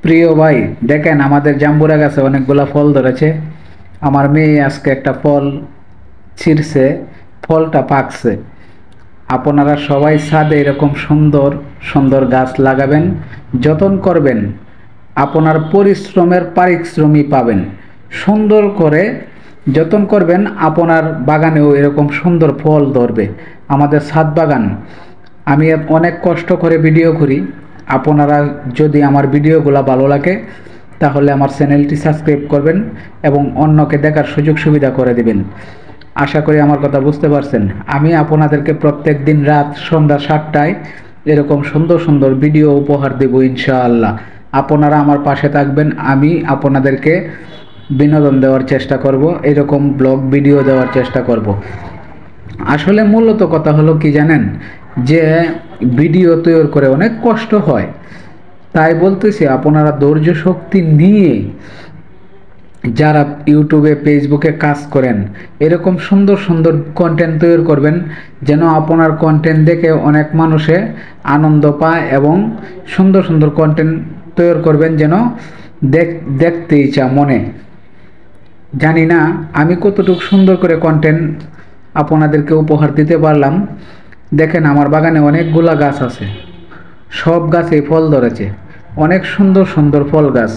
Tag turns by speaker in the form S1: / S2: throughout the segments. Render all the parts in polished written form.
S1: প্রিয় ভাই, দেখেন আমাদের জাম্বুরা গাছে অনেকগুলা ফল ধরেছে। আমার মেয়ে আজকে একটা ফল ছিঁড়ছে, ফলটা পাকছে। আপনারা সবাই ছাদে এরকম সুন্দর সুন্দর গাছ লাগাবেন, যত্ন করবেন, আপনার পরিশ্রমের পারিশ্রমিক পাবেন। সুন্দর করে যত্ন করবেন, আপনার বাগানেও এরকম সুন্দর ফল ধরবে। আমাদের ছাদ বাগান, আমি অনেক কষ্ট করে ভিডিও করি। আপনারা যদি আমার ভিডিওগুলো ভালো লাগে তাহলে আমার চ্যানেলটি সাবস্ক্রাইব করবেন এবং অন্যকে দেখার সুযোগ সুবিধা করে দিবেন। আশা করি আমার কথা বুঝতে পারছেন। আমি আপনাদেরকে প্রত্যেক দিন রাত সন্ধ্যা 7টায় এরকম সুন্দর সুন্দর ভিডিও উপহার দেব ইনশাআল্লাহ। আপনারা আমার পাশে থাকবেন, আমি আপনাদেরকে বিনোদন দেওয়ার চেষ্টা করব, এরকম ব্লগ ভিডিও দেওয়ার চেষ্টা করব। আসলে মূলত কথা হলো কি জানেন, যে ভিডিও তৈরি করে অনেক কষ্ট হয়। তাই বলতেছি আপনারা ধৈর্য শক্তি নিয়ে যারা ইউটিউবে ফেসবুকে কাজ করেন এরকম সুন্দর সুন্দর কন্টেন্ট তৈরি করবেন, যেন আপনার কন্টেন্ট দেখে অনেক মানুষে আনন্দ পায় এবং সুন্দর সুন্দর কন্টেন্ট তৈরি করবেন যেন দেখতে ইচ্ছা মনে। জানি না আমি কতটুকু সুন্দর করে কন্টেন্ট আপনাদেরকে উপহার দিতে পারলাম। দেখেন আমার বাগানে অনেকগুলা গাছ আছে, সব গাছে ফল ধরেছে, অনেক সুন্দর সুন্দর ফল গাছ।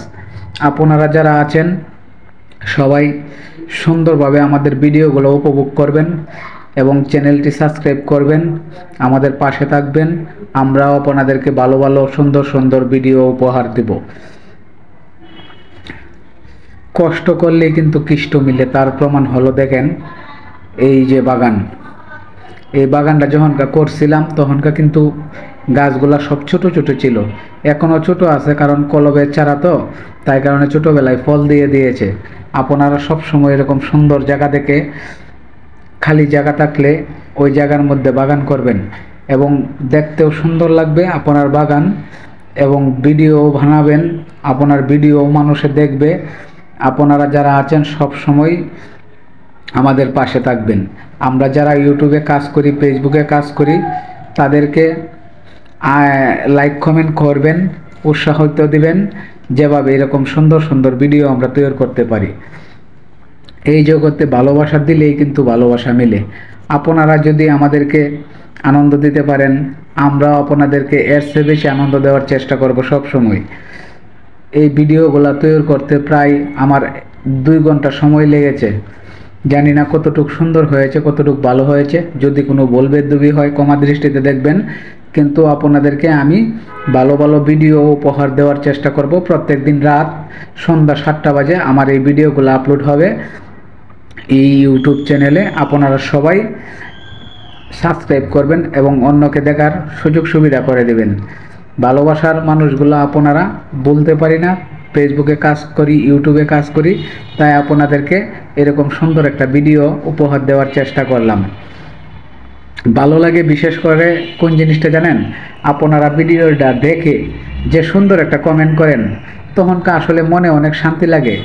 S1: আপনারা যারা আছেন সবাই সুন্দরভাবে আমাদের ভিডিওগুলো উপভোগ করবেন এবং চ্যানেলটি সাবস্ক্রাইব করবেন, আমাদের পাশে থাকবেন। আমরাও আপনাদেরকে ভালো ভালো সুন্দর সুন্দর ভিডিও উপহার দেব। কষ্ট করলেই কিন্তু কৃষ্ট মিলে, তার প্রমাণ হলো দেখেন এই যে বাগান। এই বাগানটা যখনকার করছিলাম তখনকার কিন্তু গাছগুলা সব ছোট ছোট ছিল, এখনও ছোট আছে, কারণ কলবের চারা তো, তাই কারণে ছোটোবেলায় ফল দিয়েছে। আপনারা সব সময় এরকম সুন্দর জায়গা দেখে, খালি জায়গা থাকলে ওই জায়গার মধ্যে বাগান করবেন এবং দেখতেও সুন্দর লাগবে আপনার বাগান, এবং ভিডিও বানাবেন, আপনার ভিডিও মানুষে দেখবে। আপনারা যারা আছেন সব সময় আমাদের পাশে থাকবেন। আমরা যারা ইউটিউবে কাজ করি, ফেসবুকে কাজ করি, তাদেরকে লাইক কমেন্ট করবেন, উৎসাহিত দিবেন, যেভাবে এরকম সুন্দর সুন্দর ভিডিও আমরা তৈরি করতে পারি। এই জগতে ভালোবাসা দিলেই কিন্তু ভালোবাসা মেলে। আপনারা যদি আমাদেরকে আনন্দ দিতে পারেন, আমরাও আপনাদেরকে এর চেয়ে বেশি আনন্দ দেওয়ার চেষ্টা করব সব সময়। এই ভিডিওগুলো তৈরি করতে প্রায় আমার 2 ঘন্টা সময় লেগেছে। জানি না কতটুকু সুন্দর হয়েছে, কতটুকু ভালো হয়েছে। যদি কোনো ভুল-ভ্রান্তি হয় ক্ষমা দৃষ্টিতে দেখবেন, কিন্তু আপনাদেরকে আমি ভালো ভালো ভিডিও উপহার দেওয়ার চেষ্টা করব। প্রত্যেক দিন রাত সন্ধ্যা 7টা বাজে আমার এই ভিডিওগুলো আপলোড হবে এই ইউটিউব চ্যানেলে। আপনারা সবাই সাবস্ক্রাইব করবেন এবং অন্যকে দেখার সুযোগ সুবিধা করে দেবেন। ভালোবাসার মানুষগুলো আপনারা বলতে পারি না, ফেসবুকে কাজ করি, ইউটিউবে কাজ করি, তাই আপনাদেরকে এরকম সুন্দর একটা ভিডিও উপহার দেওয়ার চেষ্টা করলাম। ভালো লাগে বিশেষ করে কোন জিনিসটা জানেন, আপনারা ভিডিওটা দেখে যে সুন্দর একটা কমেন্ট করেন, তখনকে আসলে মনে অনেক শান্তি লাগে।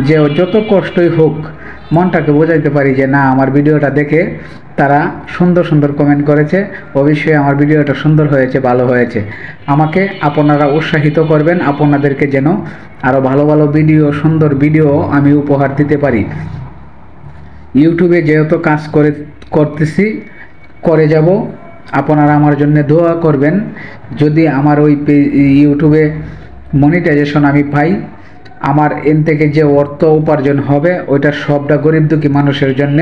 S1: যে যত কষ্টই হোক মনটাকে বোঝাইতে পারি যে না, আমার ভিডিওটা দেখে তারা সুন্দর সুন্দর কমেন্ট করেছে, অবশ্যই আমার ভিডিওটা সুন্দর হয়েছে, ভালো হয়েছে। আমাকে আপনারা উৎসাহিত করবেন, আপনাদেরকে যেন আরও ভালো ভালো ভিডিও, সুন্দর ভিডিও আমি উপহার দিতে পারি। ইউটিউবে যেহেতু কাজ করতেছি, করে যাব, আপনারা আমার জন্য দোয়া করবেন। যদি আমার ওই ইউটিউবে মনিটাইজেশন আমি পাই, আমার এন থেকে যে অর্থ উপার্জন হবে ওইটা সবটা গরিব দুঃখী মানুষের জন্য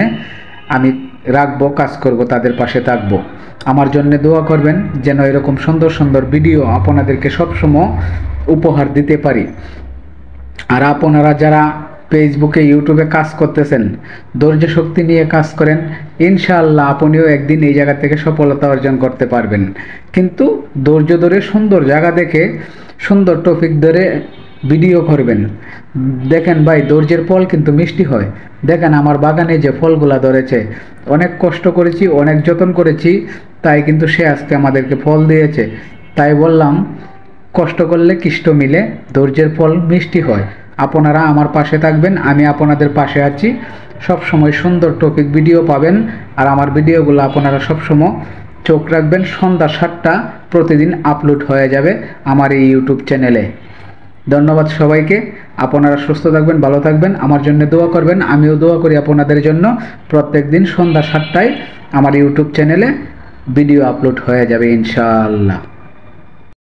S1: আমি রাখবো, কাজ করব, তাদের পাশে থাকবো। আমার জন্য দোয়া করবেন যেন এরকম সুন্দর সুন্দর ভিডিও আপনাদেরকে সবসময় উপহার দিতে পারি। আর আপনারা যারা ফেসবুকে, ইউটিউবে কাজ করতেছেন, ধৈর্য শক্তি নিয়ে কাজ করেন, ইনশাআল্লাহ আপনিও একদিন এই জায়গা থেকে সফলতা অর্জন করতে পারবেন। কিন্তু ধৈর্য ধরে সুন্দর জায়গা দেখে, সুন্দর টপিক ধরে ভিডিও করবেন। দেখেন ভাই, ধৈর্যের ফল কিন্তু মিষ্টি হয়। দেখেন আমার বাগানে যে ফলগুলা ধরেছে, অনেক কষ্ট করেছি, অনেক যত্ন করেছি, তাই কিন্তু সে আজকে আমাদেরকে ফল দিয়েছে। তাই বললাম, কষ্ট করলে কৃষ্ট মিলে, ধৈর্যের ফল মিষ্টি হয়। আপনারা আমার পাশে থাকবেন, আমি আপনাদের পাশে আছি। সব সময় সুন্দর টপিক ভিডিও পাবেন। আর আমার ভিডিওগুলো আপনারা সবসময় চোখ রাখবেন, সন্ধ্যা 7টা প্রতিদিন আপলোড হয়ে যাবে আমার এই ইউটিউব চ্যানেলে। ধন্যবাদ সবাইকে। আপনারা সুস্থ থাকবেন, ভালো থাকবেন, আমার জন্য দোয়া করবেন। আমিও দোয়া করি আপনাদের জন্য। প্রত্যেক দিন সন্ধ্যা 7টায় আমার ইউটিউব চ্যানেলে ভিডিও আপলোড হয়ে যাবে ইনশাআল্লাহ।